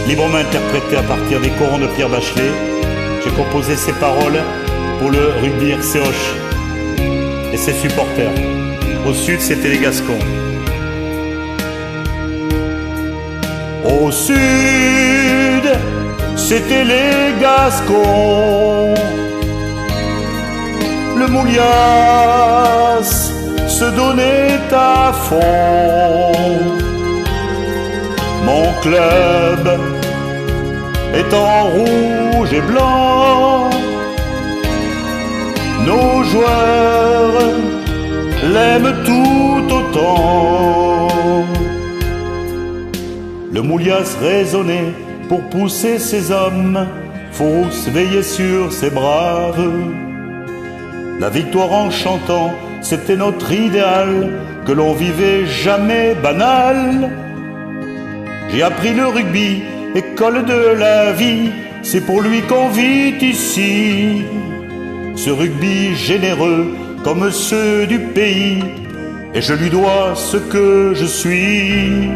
librement interprété à partir des corons de Pierre Bachelet. J'ai composé ces paroles pour le rugby RC Auch et ses supporters. Au sud, c'était les Gascons. Au sud, c'était les Gascons. Le Moulias se donnait à fond. Mon club est en rouge et blanc. Nos joueurs l'aiment tout autant. Le Moulias raisonnait pour pousser ses hommes. Faut se veiller sur ses braves. La victoire en chantant, c'était notre idéal, que l'on vivait jamais banal. J'ai appris le rugby, école de la vie, c'est pour lui qu'on vit ici. Ce rugby généreux comme ceux du pays, et je lui dois ce que je suis.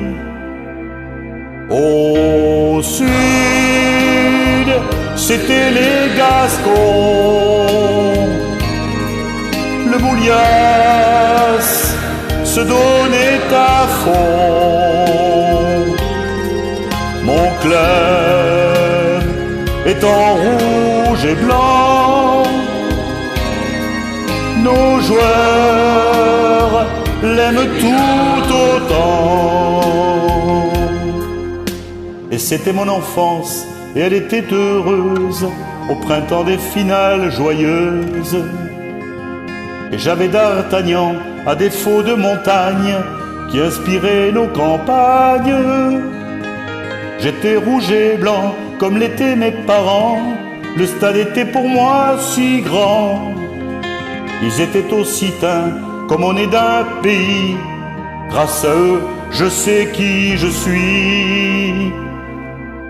Au sud, c'était les Gascons. Le Moulias se donnait à fond. Mon club est en rouge et blanc. Nos joueurs l'aiment tout autant. Et c'était mon enfance, et elle était heureuse au printemps des finales joyeuses. Et j'avais d'Artagnan, à défaut de montagne, qui inspirait nos campagnes. J'étais rouge et blanc, comme l'étaient mes parents. Le stade était pour moi si grand. Ils étaient occitans, comme on est d'un pays. Grâce à eux, je sais qui je suis.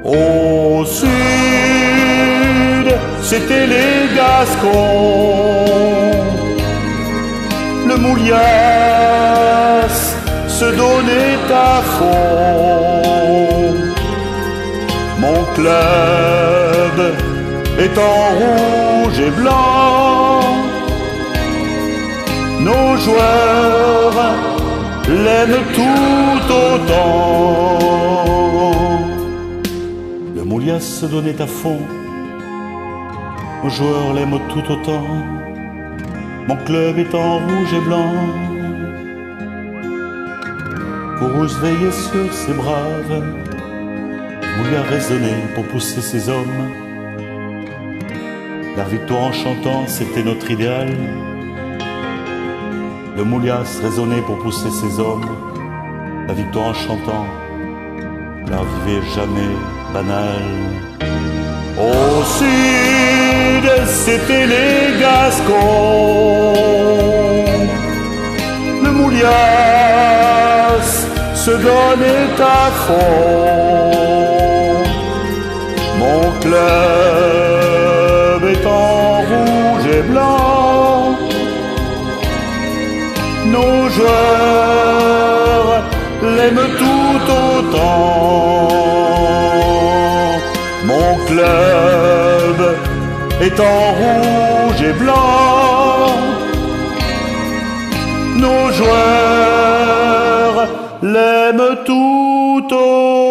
Au sud, c'était les Gascons. Le Moulias se donnait à fond. Mon club est en rouge et blanc. Nos joueurs l'aiment tout autant. Le Moulias se donnait à fond. Nos joueurs l'aiment tout autant. Mon club est en rouge et blanc. Pour se veiller sur ses braves, Moulias raisonnait pour pousser ses hommes. La victoire en chantant, c'était notre idéal. Le Moulias raisonnait pour pousser ses hommes. La victoire en chantant, la vivait jamais banale. Au sud, c'était les Gascons. Le Moulias se donnait à fond. Mon club est en rouge et blanc. Nos joueurs l'aiment tout autant. Mon club est en rouge et blanc. Nos joueurs l'aiment tout autant.